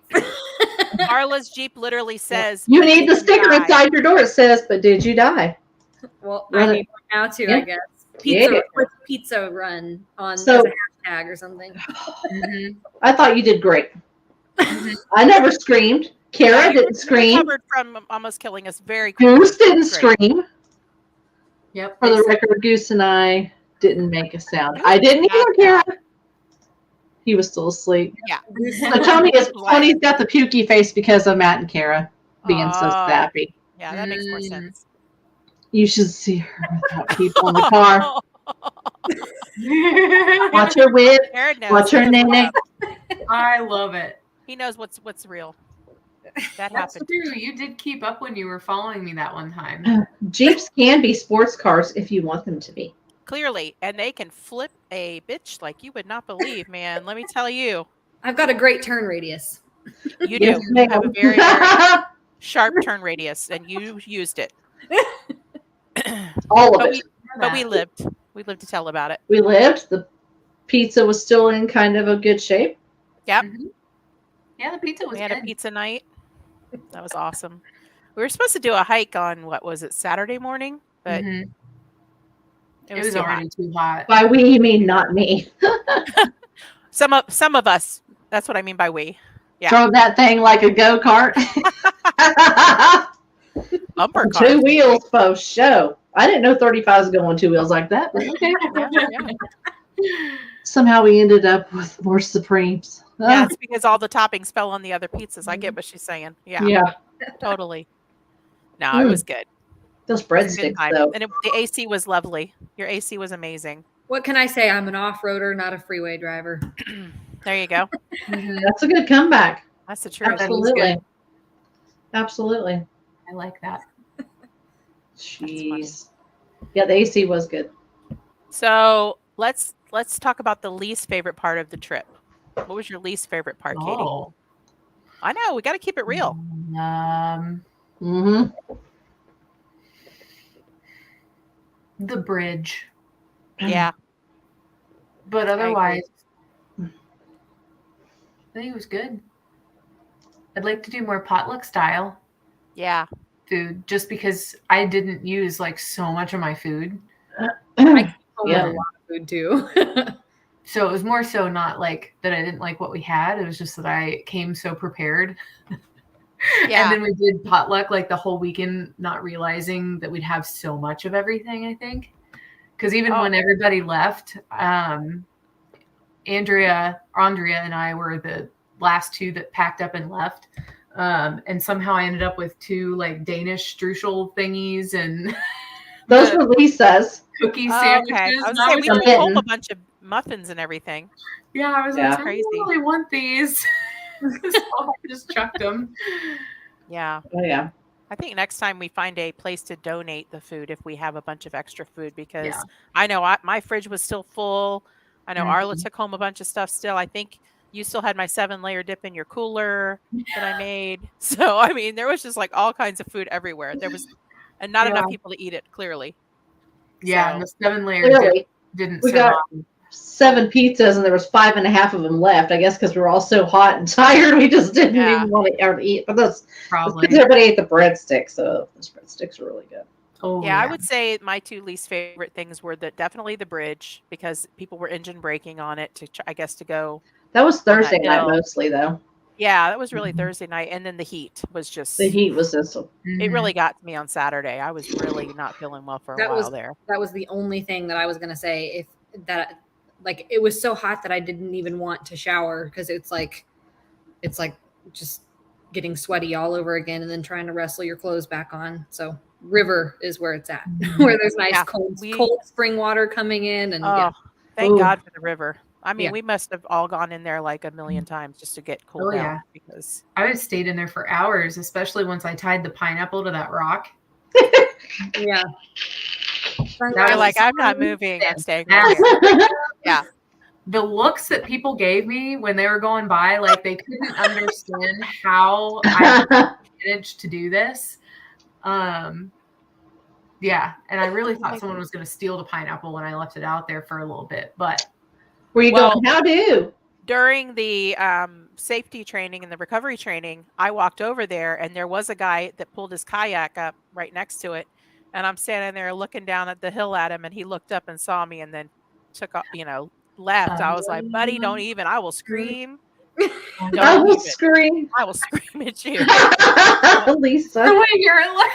Arla's Jeep literally says, "You need the sticker inside your door. It says, but did you die?" Well, I need one now too, I guess. Pizza run on as a hashtag or something. I thought you did great. I never screamed. Kara didn't scream. Recovered from almost killing us very quickly. Goose didn't scream. Yep. For the record, Goose and I didn't make a sound. I didn't either, Kara. He was still asleep. Yeah. So Tony's got the pukey face because of Matt and Kara being so sappy. Yeah, that makes more sense. You should see her without people in the car. Watch her whip. Watch her nene. I love it. He knows what's real. That That's happened. true. You did keep up when you were following me that one time. Jeeps can be sports cars if you want them to be. Clearly, and they can flip a bitch like you would not believe, man. Let me tell you. I've got a great turn radius. You do. Yes, You have a very, very sharp turn radius, and you used it. All of it. But we lived. We lived to tell about it. We lived. The pizza was still in kind of a good shape. Yep. Yeah, the pizza was We had good. a pizza night. That was awesome. We were supposed to do a hike on, what was it, Saturday morning? But it was too already hot. too hot. By we, you mean not me. Some of us. That's what I mean by we. Yeah. Drove that thing like a go-kart. Bumper car. 2 wheels for show. I didn't know 35 was going 2 wheels like that, but okay. Yeah. Somehow we ended up with more Supremes. Yeah, it's because all the toppings fell on the other pizzas. I get what she's saying. Yeah, Yeah. totally. No, it was good. Those It was a good breadsticks, time. though. And the AC was lovely. Your AC was amazing. What can I say? I'm an off-roader, not a freeway driver. There you go. That's a good comeback. That's the truth. Absolutely. Absolutely. I like that. Jeez. Yeah, the AC was good. So let's talk about the least favorite part of the trip. What was your least favorite part, Katie? Oh. I know, we got to keep it real. Mm-hmm. The bridge. Yeah. But otherwise, I think it was good. I'd like to do more potluck style Yeah. food just because I didn't use like so much of my food. Yeah. A Yeah. lot of food too. So it was more so not like that I didn't like what we had. It was just that I came so prepared. Yeah. And then we did potluck like the whole weekend, not realizing that we'd have so much of everything, I think. Because even when everybody left, Andrea and I were the last two that packed up and left. And somehow I ended up with 2 like Danish streusel thingies and Those were Lisa's. cookie Oh, sandwiches. okay. I was And saying we was took home a bunch of muffins and everything. Yeah, I was Yeah. like, I Crazy. don't really want these. So I just chucked them. Yeah. Oh, yeah. I think next time we find a place to donate the food if we have a bunch of extra food, because Yeah. I know my fridge was still full. I know Arla Mhm. took home a bunch of stuff still. I think you still had my 7-layer dip in your cooler that I made. So, I mean, there was just like all kinds of food everywhere. There was, and not enough people to eat it, clearly. Yeah, So- and the 7-layer Clearly. dip didn't We survive. got 7 pizzas, and there was 5.5 of them left. I guess because we were all so hot and tired, we just didn't Yeah. even want to ever eat. But that's Probably. because everybody ate the breadsticks, so those breadsticks were really good. Oh, Yeah, I would say my 2 least favorite things were definitely the bridge, because people were engine braking on it I guess to go. That was On that Thursday night hill. mostly, though. Yeah, that was really Thursday night. And then the heat was just, The heat was just it really got to me on Saturday. I was really not feeling well for a That while was- there. That was the only thing that I was gonna say. Like it was so hot that I didn't even want to shower, because it's like just getting sweaty all over again and then trying to wrestle your clothes back on. So river is where it's at, where there's nice Yeah, cold spring water coming in, and Oh, thank Ooh. God for the river. I mean, Yeah. we must have all gone in there like a million times just to get cooled Oh, down. yeah. Because I would have stayed in there for hours, especially once I tied the pineapple to that rock. yeah. you're like, I'm not moving. I'm staying right Yes. here. Yeah. The looks that people gave me when they were going by, like they couldn't understand how I managed to do this. Yeah, and I really thought someone was going to steal the pineapple when I left it out there for a little bit, but Were you Well- going, how do? During the safety training and the recovery training, I walked over there and there was a guy that pulled his kayak up right next to it. And I'm standing there looking down at the hill at him, and he looked up and saw me and then took off, left. I was like, buddy, don't even. I will scream. I Don't will even. scream. I will scream at you. Lisa. the way you're like,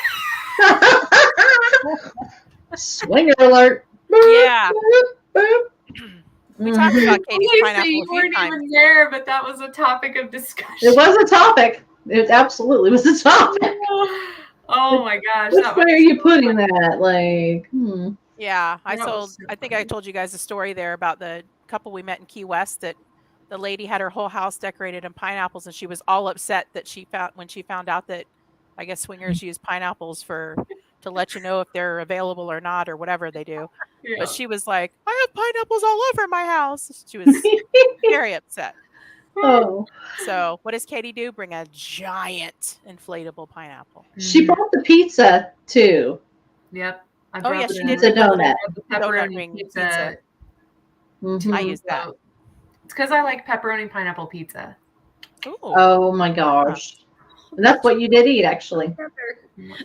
Swinger alert. Yeah. We talked Mhm. about Katie's Lisa, pineapple you a few weren't times. even there, but that was a topic of discussion. It was a topic. It absolutely was a topic. Oh my gosh. Which that way was are you so putting funny. that? Like, Yeah, That was so I think I funny. told you guys a story there about the couple we met in Key West, that the lady had her whole house decorated in pineapples, and she was all upset that when she found out that I guess swingers use pineapples to let you know if they're available or not, or whatever they do. Yeah. But she was like, I have pineapples all over my house. She was very upset. oh. So what does Katie do? Bring a giant inflatable pineapple. She brought the pizza too. Yep. I Oh, yeah, brought she the- did the donut. the Donut pepperoni ring pizza. pizza. Mhm. I use that. So- It's because I like pepperoni pineapple pizza. Ooh. Oh my gosh. And that's what you did eat, actually.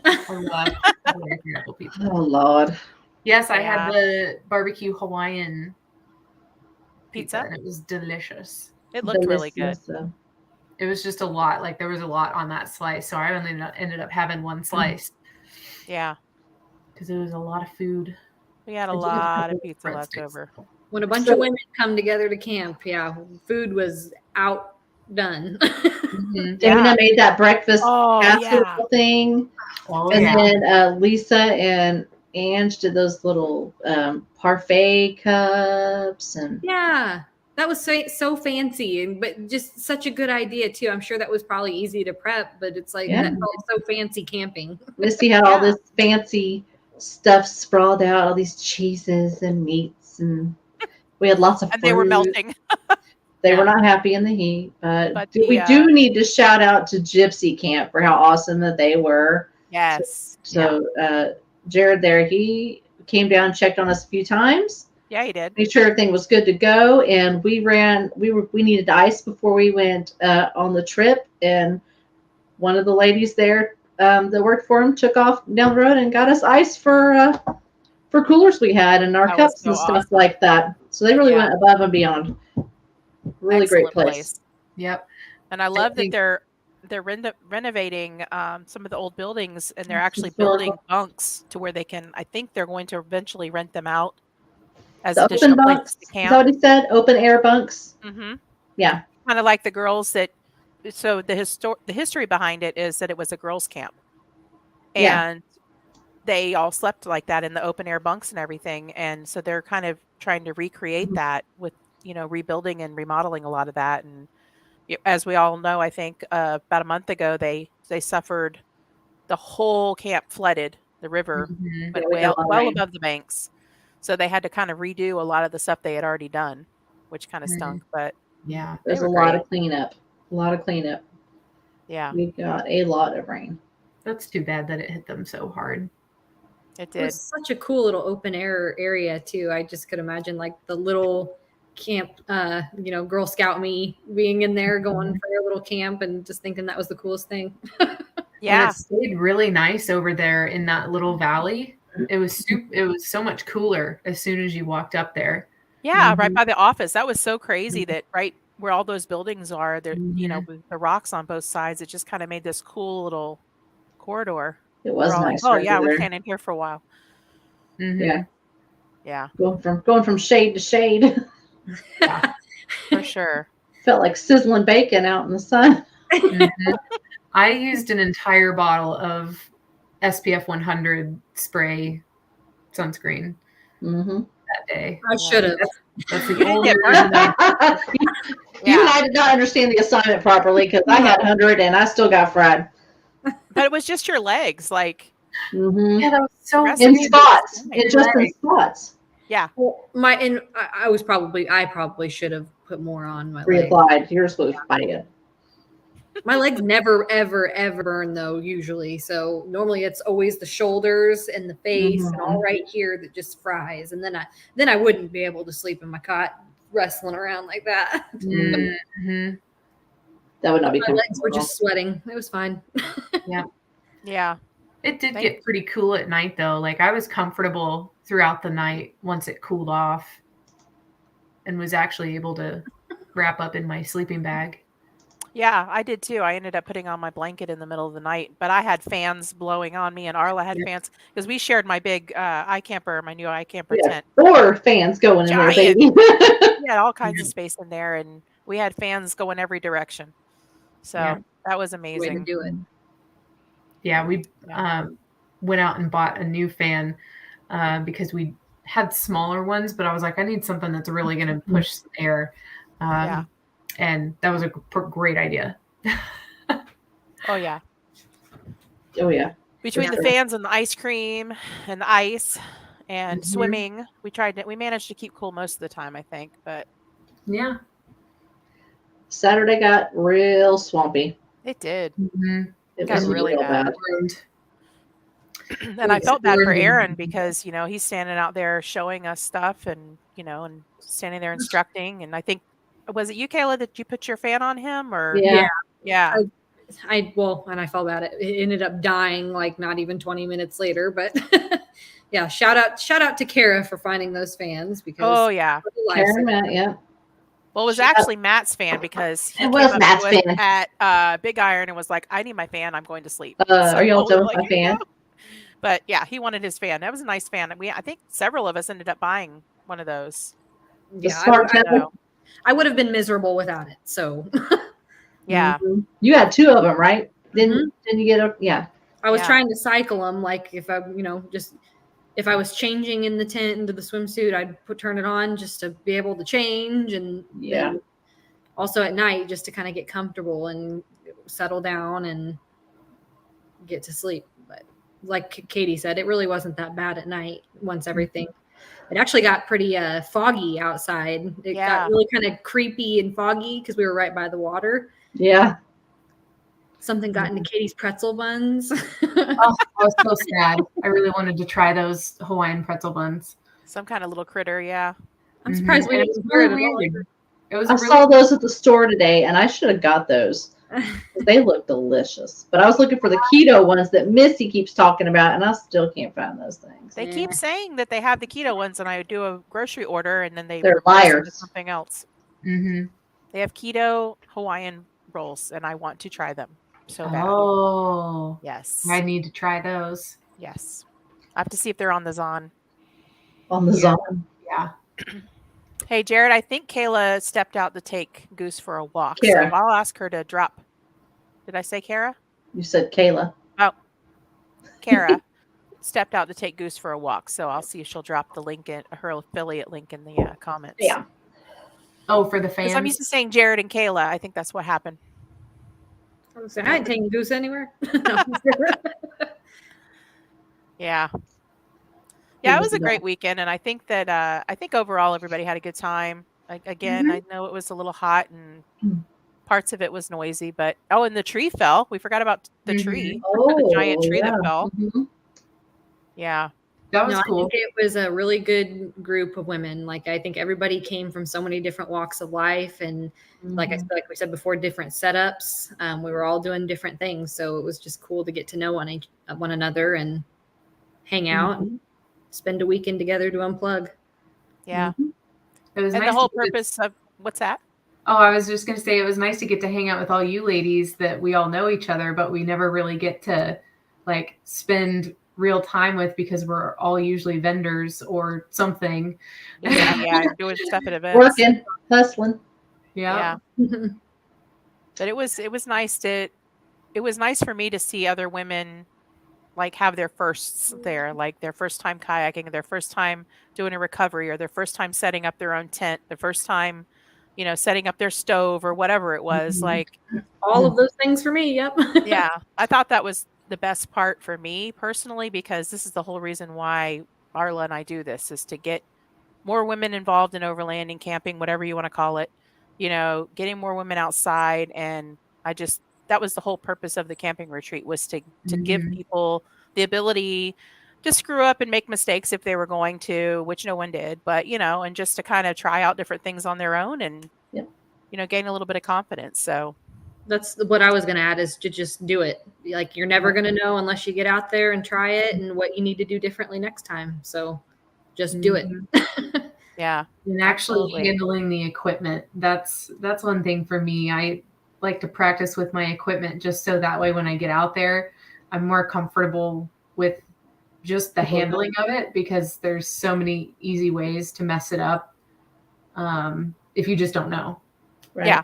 I love pepperoni pineapple pizza. Oh Lord. Yes, I Yeah. had the barbecue Hawaiian pizza, Pizza? and it was delicious. It looked really good. Delicious, though. It was just a lot. Like there was a lot on that slice. So I only ended up having one slice. Yeah. Because it was a lot of food. We had a I did have a lot couple of pizza left breadsticks. over. When a bunch of women come together to camp, yeah, food was outdone. Dana made that breakfast casserole yeah. thing. Oh, and yeah. then Lisa and Ange did those little parfait cups. And Yeah, that was so fancy, but just such a good idea too. I'm sure that was probably easy to prep, but it's like that felt so fancy camping. Misty had all this fancy stuff sprawled out, all these cheeses and meats, and we had lots of And fruit. they were melting. They were not happy in the heat, but we the, do need to shout out to Gypsy Camp for how awesome that they were. Yes. So Jared there, he came down and checked on us a few times. Yeah, he did. Made sure everything was good to go, and we needed ice before we went on the trip, and one of the ladies there that worked for him took off down the road and got us ice for coolers we had and our cups and stuff like that. So they really went above and beyond. Really Excellent great place. Yep. And I love that they're renovating some of the old buildings, and they're actually building bunks to where they can. I think they're going to eventually rent them out as The additional open bunks. places to Is camp. that what he said? Open air bunks. Mm-hmm. Yeah. Kind of like the girls that. So the history behind it is that it was a girls' camp, and they all slept like that in the open air bunks and everything. And so they're kind of trying to recreate that with rebuilding and remodeling a lot of that. And as we all know, I think about a month ago they suffered the whole camp flooded. The river went well above the banks, so they had to kind of redo a lot of the stuff they had already done, which kind of stunk. But yeah, there's a lot of cleanup. Yeah, we got a lot of rain. That's too bad that it hit them so hard. It did. It was such a cool little open air area too. I just could imagine like the little camp, Girl Scout me being in there going for a little camp and just thinking that was the coolest thing. Yeah. And it stayed really nice over there in that little valley. It was so much cooler as soon as you walked up there. Yeah, right by the office. That was so crazy that right where all those buildings are, there, with the rocks on both sides, it just kind of made this cool little corridor. It was nice. Like, we're standing here for a while. Yeah. Yeah. Going from shade to shade. Yeah, for sure. Felt like sizzling bacon out in the sun. I used an entire bottle of SPF 100 spray sunscreen that day. I should have. That's the only reason You and I did not understand the assignment properly because I had 100 and I still got fried. But it was just your legs, like. Yeah, that was so in spots. It just in spots. Yeah. Well, I probably should have put more on my reapplied. legs. Yours was bad. My legs never, ever, ever burn though, usually. So normally it's always the shoulders and the face and all right here that just fries. And then I wouldn't be able to sleep in my cot wrestling around like that. That would not be my legs were just sweating. It was fine. Yeah. It did get pretty cool at night though. Like I was comfortable throughout the night once it cooled off and was actually able to wrap up in my sleeping bag. Yeah, I did too. I ended up putting on my blanket in the middle of the night, but I had fans blowing on me, and Arla had fans because we shared my big my new iCamper tent. 4 fans going in there, baby. We had all kinds of space in there, and we had fans going every direction. So that was amazing. Way to do it. Yeah, we went out and bought a new fan because we had smaller ones, but I was like, I need something that's really going to push some air. And that was a great idea. Oh, yeah. Oh, yeah. Between the fans and the ice cream and the ice and swimming, we managed to keep cool most of the time, I think. But yeah. Saturday got real swampy. It did. It got was really bad. And I felt bad for Aaron because, he's standing out there showing us stuff and, and standing there instructing. And I think, was it you, Kayla, that you put your fan on him or? Yeah. And I felt bad. It ended up dying like not even 20 minutes later, but yeah, shout out to Kara for finding those fans because oh yeah. Kara, yeah. Well, it was actually Matt's fan because he It came was up Matt's to us fan. at Big Iron and was like, "I need my fan. I'm going to sleep." Are y'all we were done with like, my fan? "No." But yeah, he wanted his fan. That was a nice fan. I think several of us ended up buying one of those. The Yeah, smart kettle? I would have been miserable without it. So Yeah. Mhm. You had 2 of them, right? Didn't you get a I was Yeah. trying to cycle them, like if I, just if I was changing in the tent into the swimsuit, I'd turn it on just to be able to change, and then also at night just to kind of get comfortable and settle down and get to sleep. But like Katie said, it really wasn't that bad at night once everything. It actually got pretty foggy outside. It got really kind of creepy and foggy because we were right by the water. Yeah. Something got into Katie's pretzel buns. Oh, I was so sad. I really wanted to try those Hawaiian pretzel buns. Some kind of little critter, yeah. I'm surprised we And it didn't was hear really it at all. weird. It was I really saw those at the store today, and I should have got those. They look delicious. But I was looking for the keto ones that Misti keeps talking about, and I still can't find those things. They keep saying that they have the keto ones, and I do a grocery order, and then They're replace them with liars. something else. Mm-hmm. They have keto Hawaiian rolls, and I want to try them so bad. Oh, yes. I need to try those. Yes. I have to see if they're on the Zon. On the Zon. Yeah. Hey, Jared, I think Kayla stepped out to take Goose for a walk. Kara. So I'll ask her to drop. Did I say Kara? You said Kayla. Oh, Kara stepped out to take Goose for a walk. So I'll see if she'll drop the link in her affiliate link in the comments. Yeah. Oh, for the fans. Because I'm used to saying Jared and Kayla. I think that's what happened. I was saying, I ain't taking Goose anywhere. Yeah. Yeah, it was a great weekend, and I think that I think overall everybody had a good time. Again, I know it was a little hot and parts of it was noisy, but and the tree fell. We forgot about the tree, the giant tree that fell. Yeah. That was I cool. think it was a really good group of women. Like I think everybody came from so many different walks of life, and like we said before, different setups. We were all doing different things, so it was just cool to get to know one another and hang out and spend a weekend together to unplug. Yeah. It was And nice the whole to get- purpose of what's that? Oh, I was just going to say it was nice to get to hang out with all you ladies that we all know each other, but we never really get to like spend real time with because we're all usually vendors or something. Yeah, doing stuff at events. Working, hustling. Yeah. But it was nice for me to see other women like have their firsts there, like their first time kayaking, their first time doing a recovery, or their first time setting up their own tent, their first time, setting up their stove or whatever it was. Like all of those things for me. Yep. Yeah. I thought that was the best part for me personally, because this is the whole reason why Arla and I do this, is to get more women involved in overlanding, camping, whatever you want to call it, getting more women outside. And that was the whole purpose of the camping retreat, was to give people the ability to screw up and make mistakes if they were going to, which no one did, but, and just to kind of try out different things on their own and, gain a little bit of confidence. So that's what I was going to add, is to just do it. Like you're never going to know unless you get out there and try it, and what you need to do differently next time. So just do it. Yeah. And actually handling the equipment. That's one thing for me. I like to practice with my equipment just so that way when I get out there, I'm more comfortable with just the handling of it, because there's so many easy ways to mess it up if you just don't know. Right. Yeah.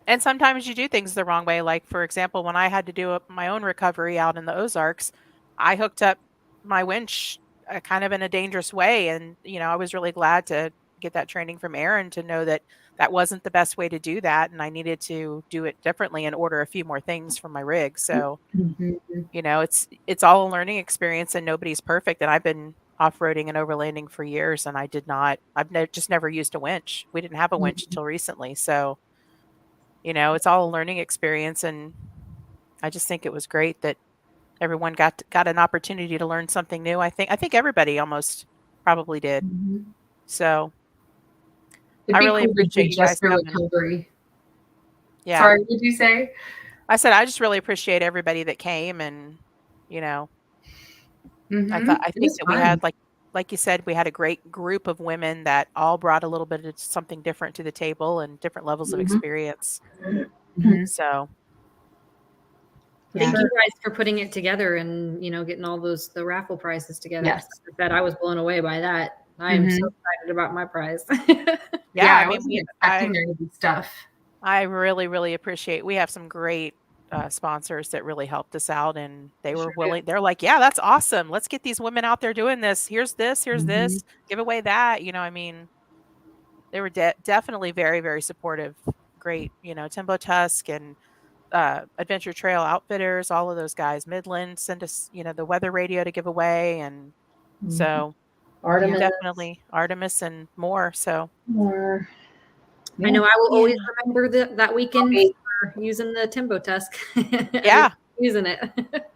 And sometimes you do things the wrong way. Like, for example, when I had to do my own recovery out in the Ozarks, I hooked up my winch kind of in a dangerous way. And, I was really glad to get that training from Aaron to know that that wasn't the best way to do that. And I needed to do it differently and order a few more things from my rig. So, it's all a learning experience, and nobody's perfect. And I've been off-roading and overlanding for years, and I've just never used a winch. We didn't have a winch until recently. So, it's all a learning experience, and I just think it was great that everyone got an opportunity to learn something new. I think everybody almost probably did. So I really appreciate you guys coming. Recovery. Yeah. Sorry, what did you say? I said I just really appreciate everybody that came, and I think that we had like like you said, we had a great group of women that all brought a little bit of something different to the table and different levels of experience. So Thank you guys for putting it together and, getting all the raffle prizes together. Yes. That I was blown away by that. I am so excited about my prize. yeah, I wasn't expecting there to be stuff. I really, really appreciate. We have some great sponsors that really helped us out, and they were willing. They're like, "Yeah, that's awesome. Let's get these women out there doing this. Here's this. Here's this. Give away that." I mean, they were definitely very, very supportive. Great, Timbo Tusk and Adventure Trail Outfitters, all of those guys. Midland send us, the weather radio to give away, and so Artemis. definitely Artemis and more. So More. I know I will always remember that weekend for using the Timbo Tusk. Yeah. Using it. It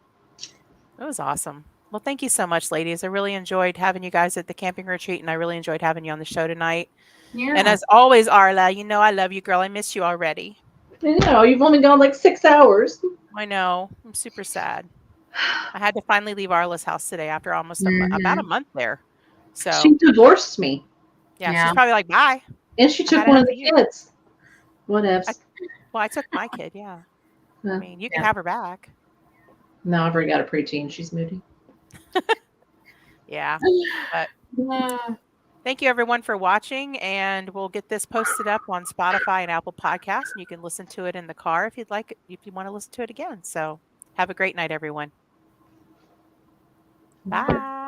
was awesome. Well, thank you so much, ladies. I really enjoyed having you guys at the camping retreat, and I really enjoyed having you on the show tonight. Yeah. And as always, Arla, I love you, girl. I miss you already. I know, you've only gone like 6 hours. I know. I'm super sad. I had to finally leave Arla's house today after almost about a month there. So she divorced me. Yeah, she's probably like, bye. And she took one of the kids. Whatevs. I took my kid, yeah. I mean, you can have her back. No, I've already got a preteen. She's moody. Yeah. But thank you, everyone, for watching. And we'll get this posted up on Spotify and Apple Podcasts. And you can listen to it in the car if you'd like, if you want to listen to it again. So have a great night, everyone. Bye.